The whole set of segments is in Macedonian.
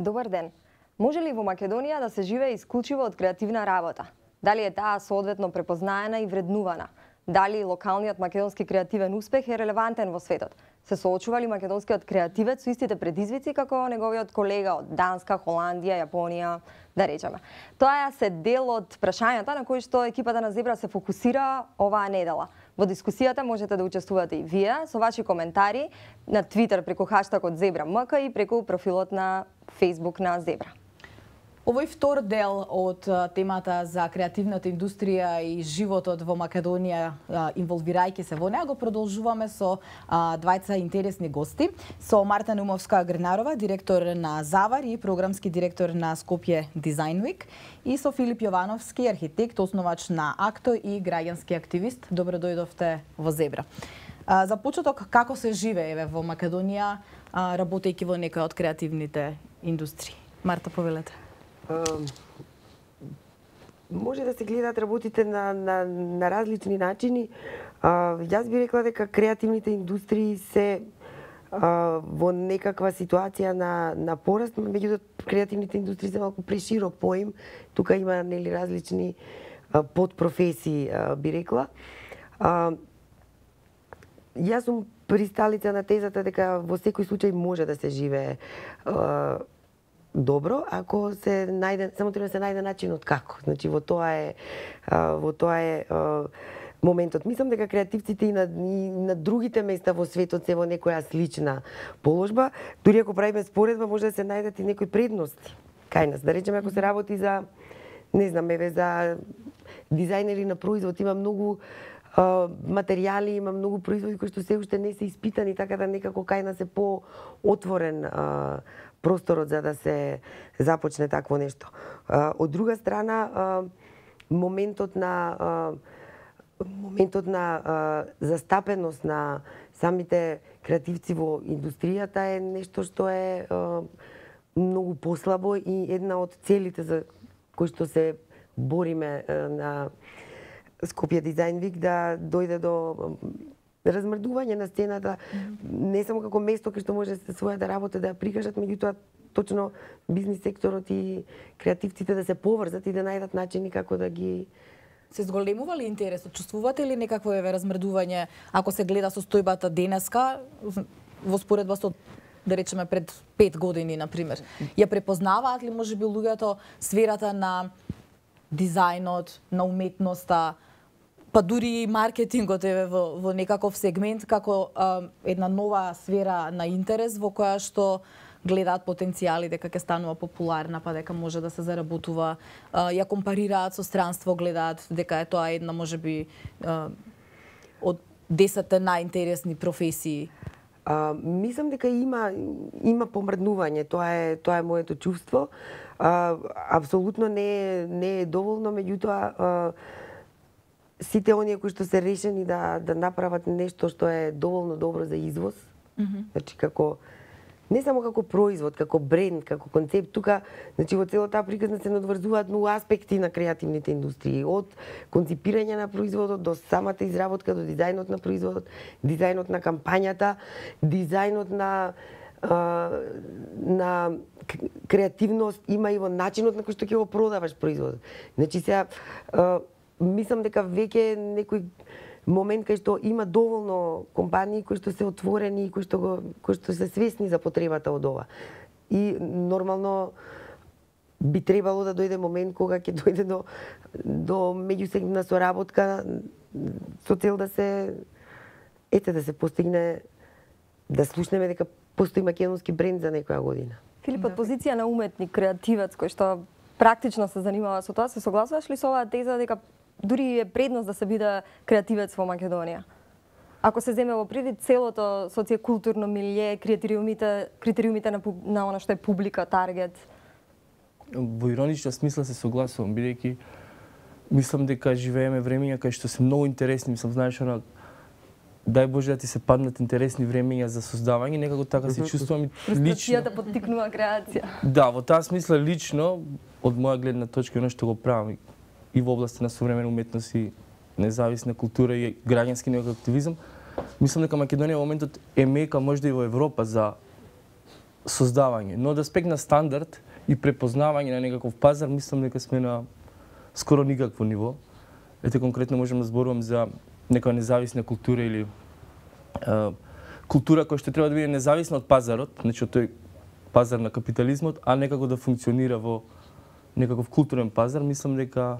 Добар ден. Може ли во Македонија да се живее исклучиво од креативна работа? Дали е таа соодветно препознаена и вреднувана? Дали локалниот македонски креативен успех е релевантен во светот? Се соочува ли македонскиот креативец со истите предизвици како неговиот колега од Данска, Холандија, Јапонија, да речеме? Тоа се дел од прашањата на кои што екипата на Зебра се фокусира оваа недела. Во дискусијата можете да учествувате и вие со ваши коментари на Твитер преку хаштагот ЗебраМК и преку профилот на Facebook на Зебра. Овој втор дел од темата за креативната индустрија и животот во Македонија, инволвирајќи се во неа, го продолжуваме со двајца интересни гости. Со Марта Неумовска-Грнарова, директор на Завар и програмски директор на Скопје Design Week, и со Филип Јовановски, архитект, основач на Акто и граѓански активист. Добро дојдовте во Зебра. За почеток, како се живее во Македонија, работејќи во некоја од креативните индустрии? Марта, повелете. Може да се гледаат работите на различни начини. Јас би рекла дека креативните индустрии се во некаква ситуација на пораст, меѓутоа креативните индустрии се малку преширок поим. Тука има различни подпрофесии, би рекла. Јас сум присталица на тезата дека во секој случај може да се живее добро, ако се најде, само треба да се најде начинот како. Значи во тоа е моментот. Мислам дека креативците и на другите места во светот се во некоја слична положба. Дури ако правиме споредба, може да се најдат и некои предности кај нас. Да речеме, ако се работи за, не знам, за дизајнери на производ, има многу материјали, има многу производи кои што се уште не се испитани, така да некако кај нас е по-отворен просторот за да се започне такво нешто. Од друга страна, моментот на застапеност на самите креативци во индустријата е нешто што е многу послабо и една од целите за кои што се бориме на Скопје Design Week да дојде до размрдување на сцената, не само како место кај што може својата работа да ја прикажат, меѓутоа точно бизнис секторот и креативците да се поврзат и да најдат начини како да ги... Се зголемува ли интересот? Чувствувате ли некакво размрдување ако се гледа состојбата денеска во споредба со, да речеме, пред 5 години, например? Ја препознаваат ли можеби луѓето сферата на дизајнот, на уметноста, па дури и маркетингот е во некаков сегмент како една нова сфера на интерес во која што гледаат потенцијали дека ќе станува популарна, па дека може да се заработува, ја компарираат со странство, гледаат дека е тоа една можеби од 10 најинтересни професии. Мислам дека има помрднување, тоа е моето чувство. Апсолутно не е доволно, меѓутоа сите оние кои што се решени да направат нешто што е доволно добро за извоз, значи како не само како производ, како бренд, како концепт, тука значи во целата таа приказна се надврзуваат многу аспекти на креативните индустрии, од концепирање на производот до самата изработка, до дизајнот на производот, дизајнот на кампањата, дизајнот на креативност има и во начинот на кој што ќе го продаваш производот. Значи сега мислам дека веќе некој момент кај што има доволно компании кои што се отворени и кои што се свесни за потребата од ова. И нормално би требало да дојде момент кога ќе дојде до меѓусегментна соработка со цел да се постигне, да слушнеме дека постои македонски бренд за некоја година. Филип, од позиција на уметник, креативец кој што практично се занимава со тоа, се согласуваш ли со оваа теза дека дури е предност да се биде креативец во Македонија? Ако се земе во предвид целото социокултурно милје, критериумите на она што е публика, таргет? Во иронична смисла се согласувам, бидејќи мислам дека живееме времења кај што се многу интересни, мислам, знаеш, дај Боже да ти се паднат интересни времења за создавање, некако така се чувствувам и лично. Фрустрацијата поттикнува креација. Да, во таа смисла лично, од моја гледна точка, оно што го правам и во области на современа уметност и независна култура и граѓански некој активизам, мислам дека Македонија во моментот е мека можда и во Европа за создавање. Но од аспект на стандард и препознавање на некаков пазар, мислам дека сме на скоро никакво ниво. Ете, конкретно можам да зборувам за некоја независна култура или култура која што треба да биде независна од пазарот, значи од тој пазар на капитализмот, а некако да функционира во некаков културен пазар. Мислам дека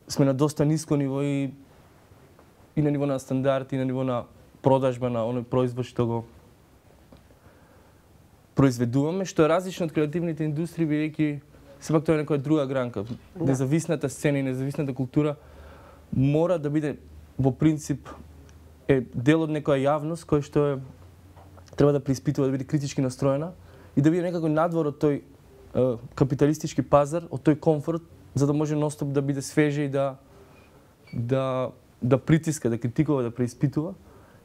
сме на доста ниско ниво и на ниво на стандард, и на ниво на продажба на оној производ што го произведуваме, што е различно од креативните индустрии, бидејќи сепак тоа е некоја друга гранка. Независната сцена и независната култура мора да биде во принцип е дел од некоја јавност која што е треба да преиспитува, да биде критички настроена и да биде некако надвор од тој капиталистички пазар, од тој комфорт, за да може ностоп да биде свеже и да притиска, да критикува, да преиспитува.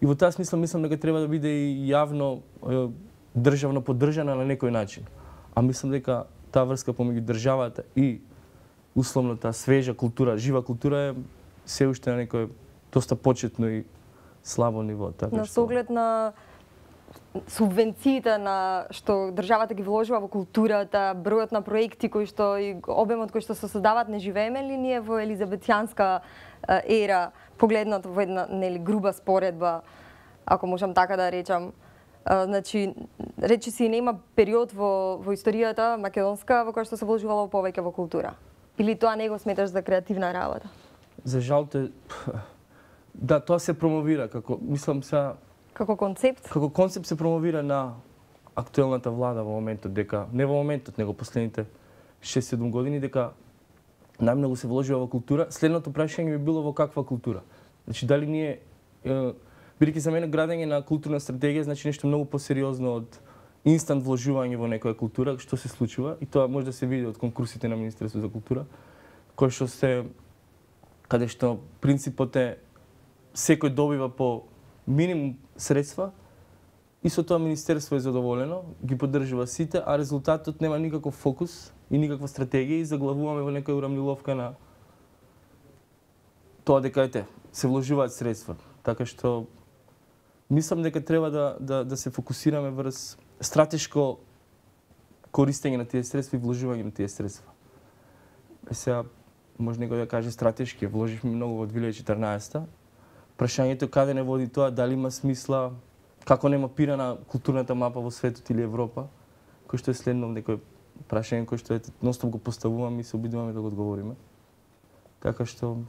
И во таа смисла мислам дека треба да биде и јавно државно поддржана на некој начин. А мислам дека таа врска помеѓу државата и условно таа свежа култура, жива култура е се уште на некој доста почетно и слабо ниво. Така на соглед на субвенциите на што државата ги вложува во културата, бројот на проекти кои што и обемот кој што се создаваат, не живееме ли ние во елизабетијанска ера, погледнато во една груба споредба, ако можам така да речам. Значи, речиси нема период во историјата македонска во која што се вложувало повеќе во култура. Или тоа не го сметаш за креативна работа? За жал да, тоа се промовира како, мислам сега како концепт? Како концепт се промовира на актуелната влада во моментот, дека не во моментот, него последните 6-7 години, дека најмногу се вложува во култура. Следното прашање би било во каква култура. Значи, дали ние, бидејќи за мене градење на културна стратегија значи нешто многу посериозно од инстант вложување во некоја култура, што се случува, и тоа може да се види од конкурсите на Министерството за култура, кои што се, каде што принципот е секој добива по минимум средства и со тоа Министерство е задоволено, ги поддржува сите, а резултатот нема никаков фокус и никаква стратегија и заглавуваме во некоја урамниловка на тоа дека се вложуваат средства. Така што мислам дека треба да се фокусираме врз стратешко користење на тие средства и вложување на тие средства. Сега може некој да каже стратешки, вложивме многу во 2014-та. Прашањето каде не води тоа, дали има смисла, како не мапирана културната мапа во светот или Европа, кој што е следно некој прашање кој што ностоп го поставуваме и се обидуваме да го одговориме. Така што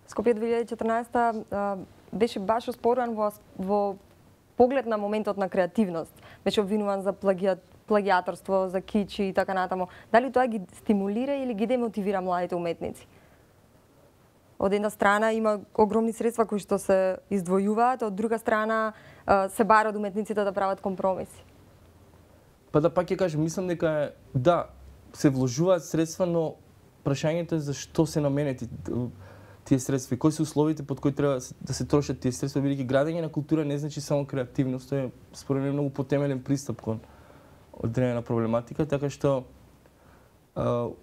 Скопје 2014 беше баш оспоруван во поглед на моментот на креативност. Беше обвинуван за плагиаторство, за кич и така натаму. Дали тоа ги стимулира или ги демотивира младите уметници? Од една страна има огромни средства кои што се издвојуваат, од друга страна се бара од уметниците да прават компромиси. Па да пак ќе кажам, мислам дека да, се вложуваат средства, но прашањето е зашто се наменети тие средства и кои се условите под кои треба да се трошат тие средства, бидејќи градење на култура не значи само креативност, тоа е според мене многу потемелен пристап кон одредена проблематика, така што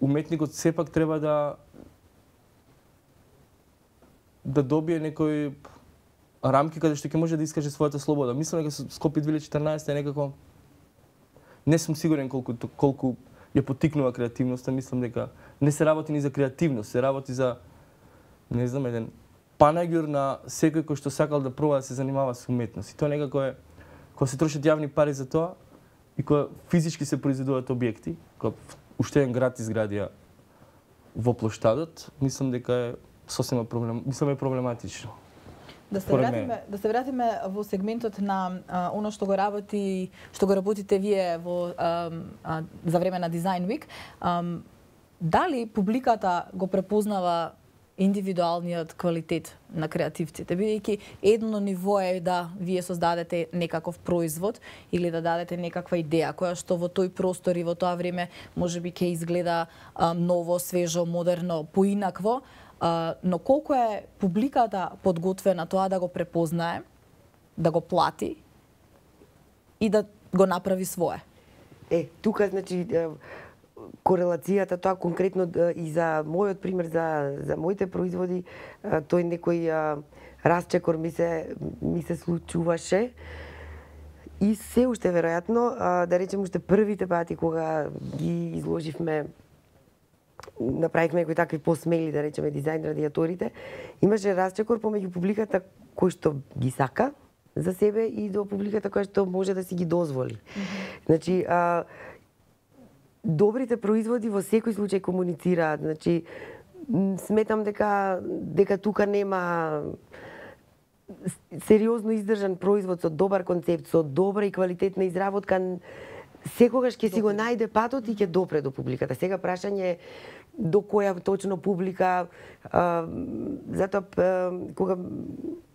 уметникот сепак треба да добие некои рамки каде што ќе може да искаже својата слобода. Мислам дека Скопје 2014 е некако не сум сигурен колку ја потикнува креативноста, мислам дека не се работи ни за креативност, се работи за не знам, еден панагюр на секој кој што сакал да проба да се занимава со уметност. И тоа некако е кога се трошат јавни пари за тоа и кога физички се произведуваат објекти, кога уште еден град изградија во плоштадот, мислам дека е сосема проблематично. Да се вратиме во сегментот на оно што го работите вие за време на Design Week. Дали публиката го препознава индивидуалниот квалитет на креативците, бидејќи едно ниво е да вие создадете некаков производ или да дадете некаква идеја која што во тој простор и во тоа време можеби ќе изгледа ново, свежо, модерно, поинакво, но колку е публиката подготвена тоа да го препознае, да го плати и да го направи свое? Тука значи корелацијата тоа конкретно и за мојот пример за моите производи, тој некој расчекор ми се случуваше И се уште веројатно, да речем уште првите пати кога ги изложивме, направивме некои такви посмели, да речеме, дизајн радиаторите, имаше расчекор помеѓу публиката кој што ги сака за себе и до публиката која што може да си ги дозволи. Значи, добрите производи во секој случај комуницираат. Значи, сметам дека тука нема сериозно издржан производ со добар концепт, со добра и квалитетна изработка, секогаш ќе си го најде патот и ќе допре до публиката. Сега прашање е до која точно публика, затоа кога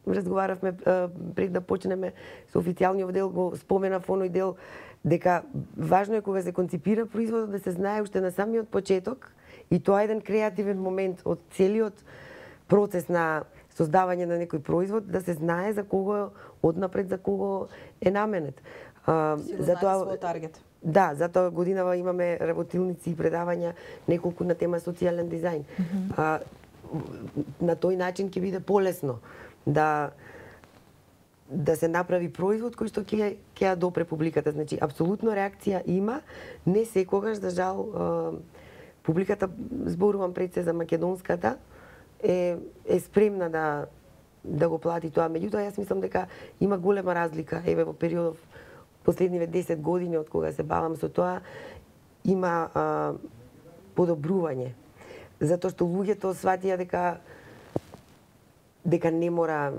разговаравме пред да почнеме со официјалниот дел, го споменав оној дел дека важно е кога се конципира производот да се знае уште на самиот почеток, и тоа е еден креативен момент од целиот процес на создавање на некој производ, да се знае за кого однапред, за кого е наменет. Затоа својот таргет. Да, затоа годинава имаме работилници и предавања неколку на тема социјален дизајн. На тој начин ќе биде полесно да се направи производ кој што ќе ја допре публиката. Значи, апсолутно реакција има, не секогаш, за жал, публиката, зборувам пред се за македонската, е спремна да го плати тоа. Меѓутоа, јас мислам дека има голема разлика. Еве, во периодов последниве 10 години од кога се бавам со тоа, има подобрување. Затоа што луѓето сватија дека не мора,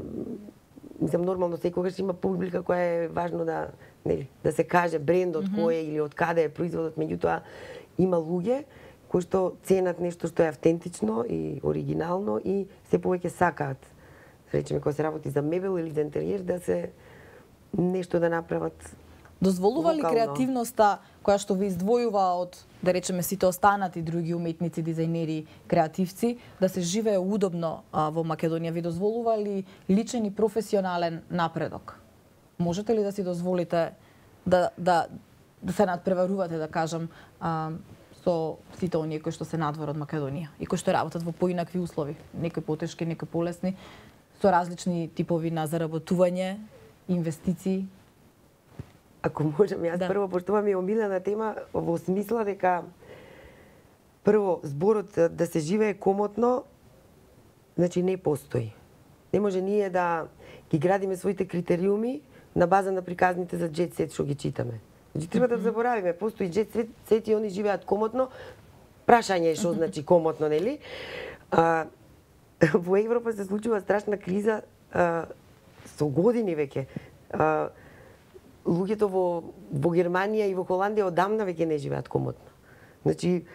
мислам, нормално секогаш има публика која е важно да се каже брендот кој е или од каде е производот, меѓутоа има луѓе кои што ценат нешто што е автентично и оригинално и се повеќе сакаат, речеме, кога се работи за мебел или за интериер, да се нешто да направат. Дозволува ли локално креативноста која што ви издвојува од, да речеме, сите останати други уметници, дизајнери, креативци, да се живее удобно во Македонија? Ви дозволува ли личен и професионален напредок? Можете ли да си дозволите да се надпреварувате, да кажам, со сите оние кои што се надвор од Македонија и кои што работат во поинакви услови, некои потешки, некои полесни, со различни типови на заработување, инвестиции? Ако можам, јас прво, пошто тоа ми е омилена тема, во смисла дека прво зборот да се живее комотно, значи не постои. Не може ние да ги градиме своите критериуми на база на приказните за Jet Set што ги читаме. Значи треба да заборавиме, постои Jet Set и они живеат комотно. Прашање е што значи комотно, нели? Во Европа се случува страшна криза со години веќе. Луѓето во Германија и во Холандија одамна веќе не живеат комотно. Значи,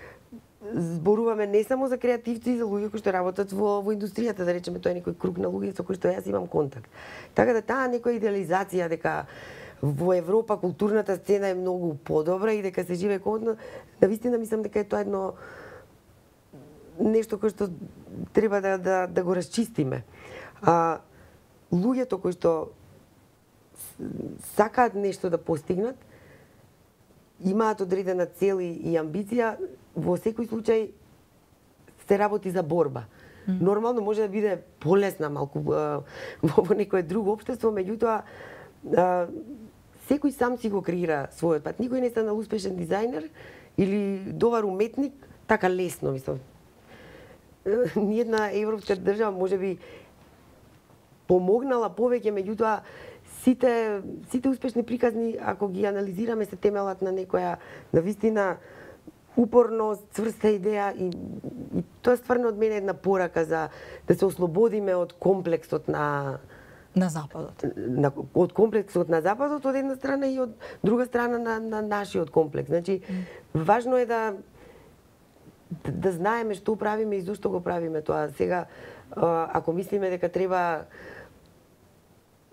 зборуваме не само за креативци, за луѓе кои што работат во индустријата, да речеме, тоа е некој круг на луѓе со кои што јас имам контакт. Така да таа некоја идеализација дека во Европа културната сцена е многу подобра и дека се живее комотно, навистина мислам дека е тоа едно нешто кое што треба да го расчистиме. Луѓето кои што сакаат нешто да постигнат, имаат одредена цел и амбиција, во секој случај се работи за борба. Нормално може да биде полесна малку во некое друго општество, меѓутоа секој сам си го креира својот пат. Никој не стана успешен дизајнер или добар уметник така лесно, мислам. Ниедна европска држава можеби помогнала повеќе, меѓутоа сите успешни приказни, ако ги анализираме, се темелат на некоја навистина упорност, цврста идеја и тоа стварно од мене една порака за да се ослободиме од комплексот на Западот. Од комплексот на Западот од една страна и од друга страна на нашиот комплекс. Значи, важно е да знаеме што правиме и зошто го правиме тоа. Сега, ако мислиме дека треба,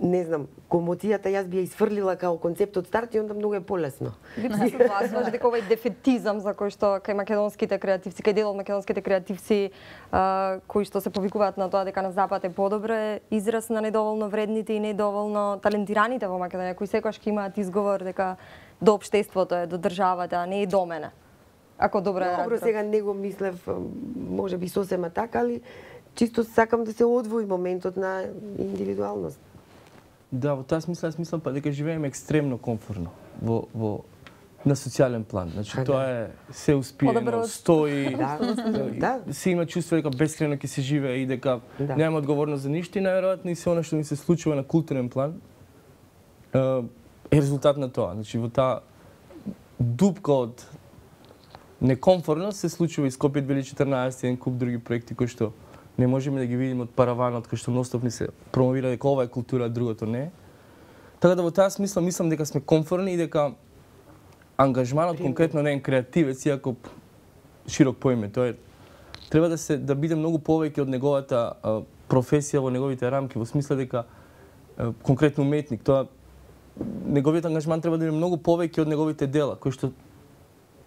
не знам, комотијата јас би ја изфрлила као концепт од старт и онда многу е полесно. Ви се согласуваш дека овој дефетизам за кој што кај македонските креативци, кај дел од македонските креативци кои што се повикуваат на тоа дека на Запад е подобро, е израз на недоволно вредните и недоволно талентираните во Македонија, кои секогаш ќе имаат изговор дека до општеството е, до државата, не е до мене. Ако добро е. Добро, сега не го мислев, можеби сосема така, али чисто сакам да се одвои моментот на индивидуалност. Да, во таа смисла, јас мислам па дека живееме екстремно комфортно на социјален план. Значи тоа е се успиено, стои, се има чувство дека бескрено ќе се живее и дека нема одговорност за ништо и најверојатно и се она што ни се случува на културен план е резултат на тоа. Значи во таа дупка од некомфортност се случува и Скопје 2014 и еден куп други проекти кои што не можеме да ги видиме од параванот кој што ностоп ни се промовира дека ова е култура, а другото не. Така да во таа смисла мислам дека сме комфортни и дека ангажманот конкретно на еден креативец, иако широк поиме, тоа е треба да биде многу повеќе од неговата професија во неговите рамки, во смисла дека конкретно уметник, тоа неговиот ангажман треба да биде многу повеќе од неговите дела, кои што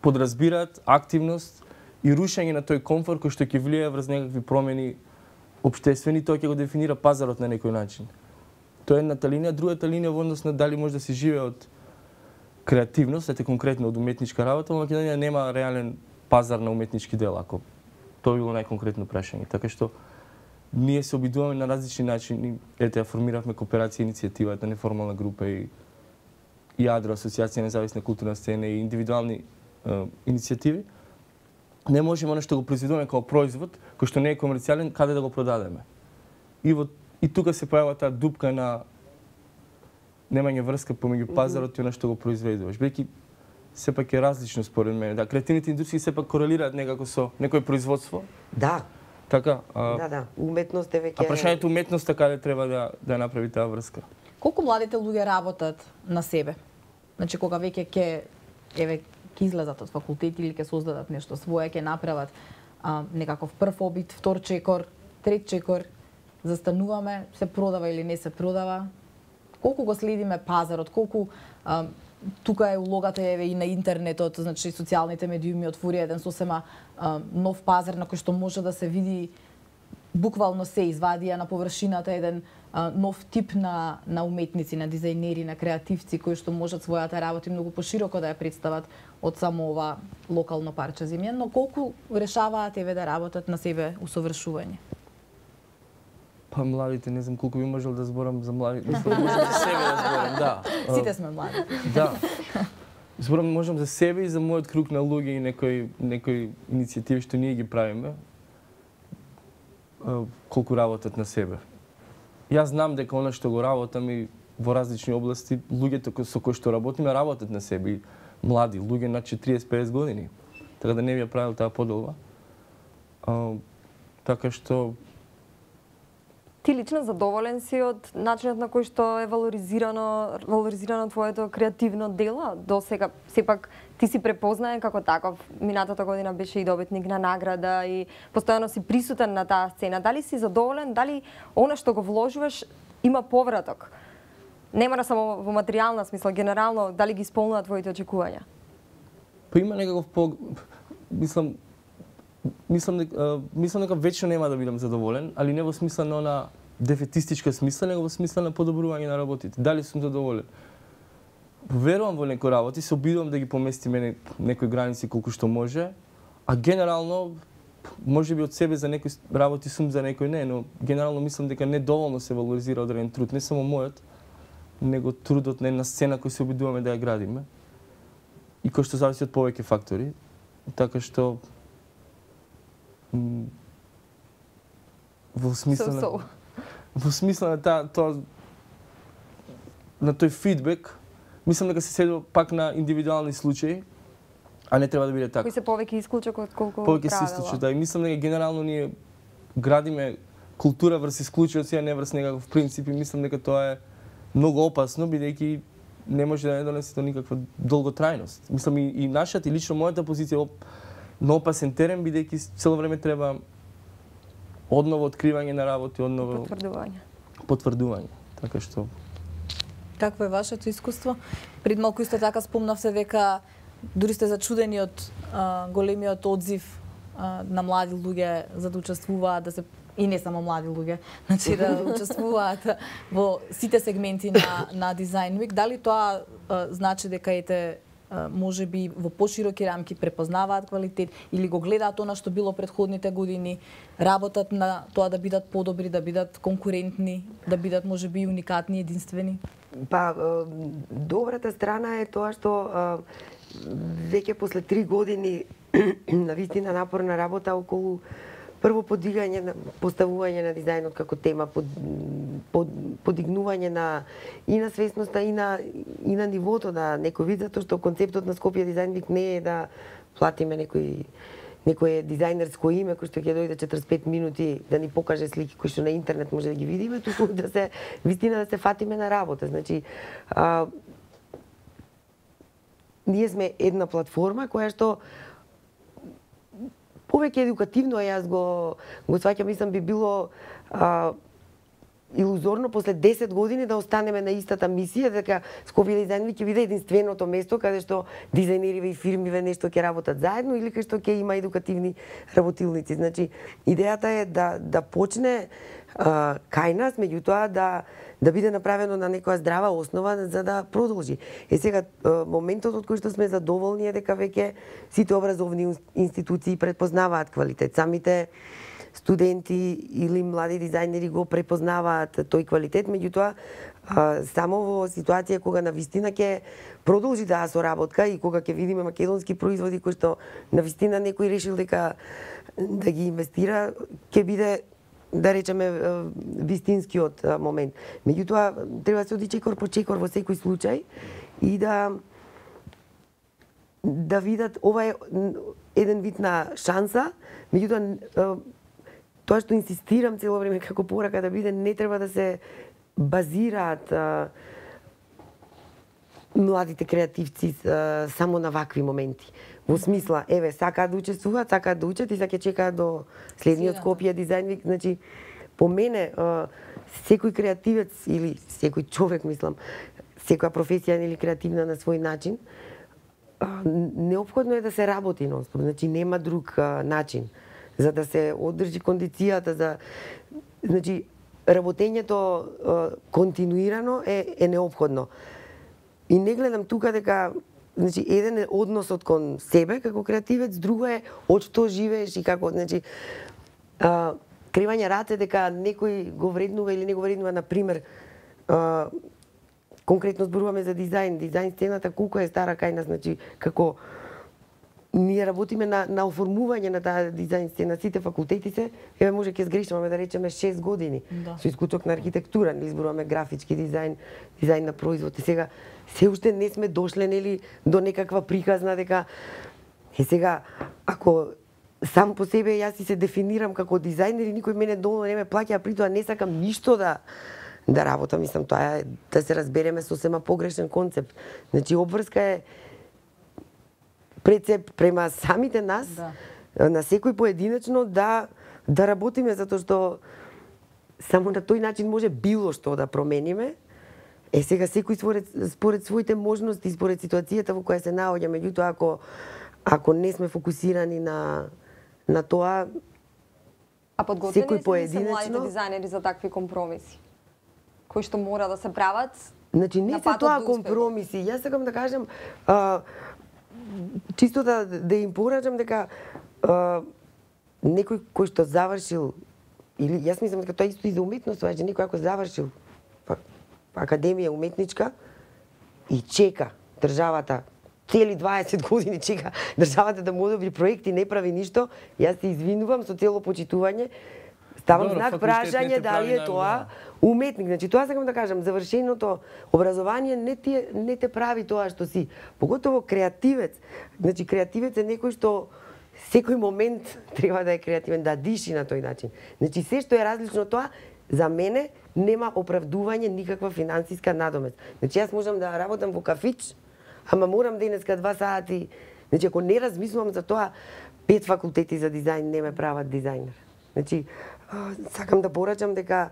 подразбираат активност и рушење на тој комфорт кој што ќе влијае врз некакви промени општествени, тоа ќе го дефинира пазарот на некој начин. Тоа е едната линија, другата линија во однос на дали може да се живее од креативност, ете конкретно од уметничка работа, во Македонија нема реален пазар на уметнички дела, ако тоа било најконкретно прашање. Така што ние се обидуваме на различни начини, ете ја формиравме кооперација иницијативата, неформална група и АДРО, Асоцијација независна културна сцена и индивидуални иницијативи. Не можеме она што го произведуваме како производ, кој што не е комерцијален, каде да го продадеме. И тука се појава таа дупка на немање врска помеѓу пазарот и она што го произведуваш. Бидејќи сепак е различно според мене. Да, креативните индустрии сепак корелираат некако со некој производство. Да. Така. Уметност е веќе. А прашањето уметноста каде треба да направи таа врска? Колку младите луѓе работат на себе? Значи кога веќе ќе излезат од факултет или ќе создадат нешто свое, ќе направат некаков прв обид, втор чекор, трет чекор, застануваме, се продава или не се продава. Колку го следиме пазарот, колку тука е улогата и на интернетот, значи социјалните медиуми отвори еден сосема нов пазар на кој што може да се види буквално се извадија на површината еден нов тип на уметници, на дизајнери, на креативци кои што можат својата работа многу пошироко да ја представат од само ова локално парче земја, но колку решаваат еве да работат на себе усовршување? Па младите, не знам колку би можел да зборам за младите, можам за себе да зборам, да. Сите сме млади. Да. Зборам можам за себе и за мојот круг на луѓе и некои иницијативи што ние ги правиме. Колку работат на себе. Јас знам дека она што го работам и во различни области, луѓето со кои што работиме работат на себе и млади, луѓе над 40-50 години. Така да не би ја правил таа поделба. Така што ти лично задоволен си од начинот на кој што е валоризирано твоето креативно дело до сега? Сепак ти си препознаен како таков. Минатата година беше и добитник на награда и постојано си присутен на таа сцена. Дали си задоволен? Дали она што го вложуваш има повраток? Не мора само во материјална смисла, генерално дали ги исполнува твоите очекувања? Па има некаков Мислам дека вечно нема да бидам задоволен, али не во смисла на она дефетистичка смисла, него во смисла на подобрување на работите. Дали сум задоволен? Верувам во некои работи, се обидувам да ги поместиме некои граници колку што може, а генерално можеби од себе за некои работи сум, за некои не, но генерално мислам дека недоволно се валоризира одреден труд, не само мојот, него трудот на една сцена кој се обидуваме да ја градиме и кој што зависи од повеќе фактори. Така што во смисла на тоа на тој фидбек, мислам дека се седи пак на индивидуални случаи, а не треба да биде така. Кои се повеќе исклучок од колку повеќе се исклучок, да. И мислам дека генерално ние градиме култура врз исклучоци, а не врз некаков принцип, и мислам дека тоа е многу опасно, бидејќи не може да не донесе до никаква долготрајност. Мислам и нашата, и лично мојата позиција на опасен терен, бидејќи цело време треба одново откривање на работи, одново потврдување. Така што какво е вашето искуство? Пред малку исто така спомнавте дека дури сте зачудени од големиот одзив на млади луѓе за да учествуваат, и не само млади луѓе, значи да учествуваат во сите сегменти на Design Week. Дали тоа значи дека може би во пошироки рамки препознаваат квалитет или го гледаат она што било претходните години, работат на тоа да бидат подобри, да бидат конкурентни, да бидат може би уникатни, единствени? Па, добрата страна е тоа што веќе после 3 години на вистина напорна работа околу прво подигање, поставување на дизајнот како тема, подигнување и на свесноста и на нивото на некој вид, затоа што концептот на Скопје Дизајн Вик не е да платиме некое дизајнерско име кој што ќе дојде 45 минути да ни покаже слики кои што на интернет може да ги видиме, туку да се вистина да се фатиме на работа. Значи ние сме една платформа која што повеќе едукативно, јас го сваќам, мислам би било илузорно после 10 години да останеме на истата мисија, дека Скопје Дизајн Вик ќе биде единственото место каде што дизајнериве и фирмиве нешто ќе работат заедно или каде што ќе има едукативни работилници. Значи, идејата е да почне кај нас, меѓутоа да биде направено на некоја здрава основа за да продолжи. Сега моментот од кој што сме задоволни е дека веќе сите образовни институции препознаваат квалитет. Самите студенти или млади дизајнери го препознаваат тој квалитет, меѓутоа само во ситуација кога навистина ќе продолжи таа соработка и кога ќе видиме македонски производи кои што навистина некој решил дека да ги инвестира, ќе биде да речеме вистинскиот момент. Меѓутоа треба да се оди чекор по чекор во секој случај и да видат ова е еден вид на шанса, меѓутоа тоа што инсистирам цело време како порака да биде, не треба да се базираат младите креативци само на вакви моменти. Во смисла, еве, сакаат да учествуваат, сакаат да учат и сега чекаат до следниот Скопје Дизајн Вик. Значи, по мене, секој креативец или секој човек, мислам, секоја професија или креативна на свој начин, неопходно е да се работи нонстоп. Значи, нема друг начин за да се одржи кондицијата, значи работењето континуирано е неопходно. И не гледам тука дека значи еден е односот кон себе како креативец, друго е од што живееш и како, значи кривање раце дека некој го вреднува или не го вреднува, на пример конкретно зборуваме за дизајн сцената колку е стара кај нас, значи како ние работиме на оформување на таа дизајн сцена, сите факултети се, еве може ќе сгрешиме да речеме 6 години. Да. Со искусок на архитектура, не изборуваме графички дизајн на производ. И сега се уште не сме дошле нели до некаква приказна дека сега ако сам по себе јас си се дефинирам како дизајнер и никој мене долу не ме плаќа, а при тоа не сакам ништо да работам, мислам тоа е да се разбереме сосема погрешен концепт. Значи обврска е пред се према самите нас, на секој поединечно да работиме, затоа што само на тој начин може било што да промениме. Сега секој според своите можности, според ситуацијата во која се наоѓа, меѓутоа ако не сме фокусирани на тоа, секој поединечно, младите дизајнери за такви компромиси кои што мора да се прават. Значи не се тоа компромиси. Јас сакам да кажам чисто да им порачам дека некој кој што завршил, или јас мислам дека тоа исто и за уметност, тоа е некој ако завршил академија уметничка и чека државата цели 20 години чека државата да му одобри проект и не прави ништо, јас се извинувам со цело почитување, ставам знак прашање дали е тоа уметник. Значи тоа сакам да кажам, завршеното образование не те прави тоа што си. Поготово креативец. Значи креативец е некој што секој момент треба да е креативен, да диши на тој начин. Значи се што е различно тоа, за мене нема оправдување никаква финансиска надомест. Значи јас можам да работам во кафич, ама морам денеска 2 сати. Значи ако не размислувам за тоа, 5 факултети за дизајн не ме прават дизајнер. Значи сакам да порачам дека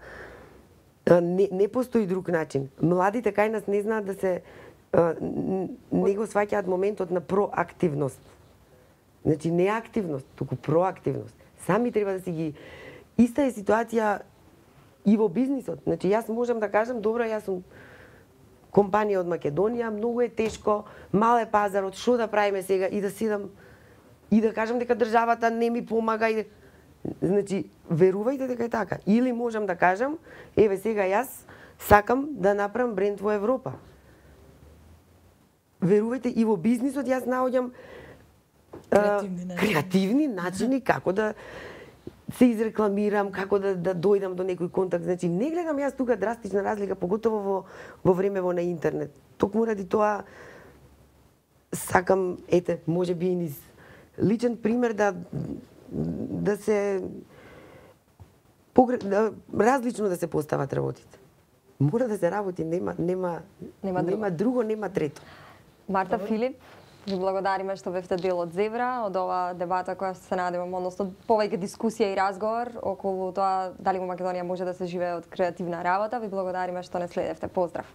не постои друг начин. Младите кај нас не знаат да се не го сваќаат моментот на проактивност. Значи не активност, туку проактивност. Сами треба да си ги... Иста е ситуација и во бизнисот. Значи јас можам да кажам, добро, јас сум компанија од Македонија, многу е тешко, мал е пазарот, што да правиме сега и да седам и да кажам дека државата не ми помага и значи верувајте дека е така. Или можам да кажам, еве сега јас сакам да направам бренд во Европа. Верувајте, и во бизнисот јас наоѓам креативни начини како да се изрекламирам, како да дојдам до некој контакт. Значи, не гледам јас тука драстична разлика, поготово во времево на интернет. Токму ради тоа сакам, ете, може би и низ личен пример да се различно да се постават работите. Мора да се работи, нема друго, нема трето. Марта, Филип, ви благодариме што бевте дел од Зебра, од оваа дебата која се надевам, односно повеќе дискусија и разговор околу тоа дали во Македонија може да се живее од креативна работа. Ви благодариме што не следевте. Поздрав!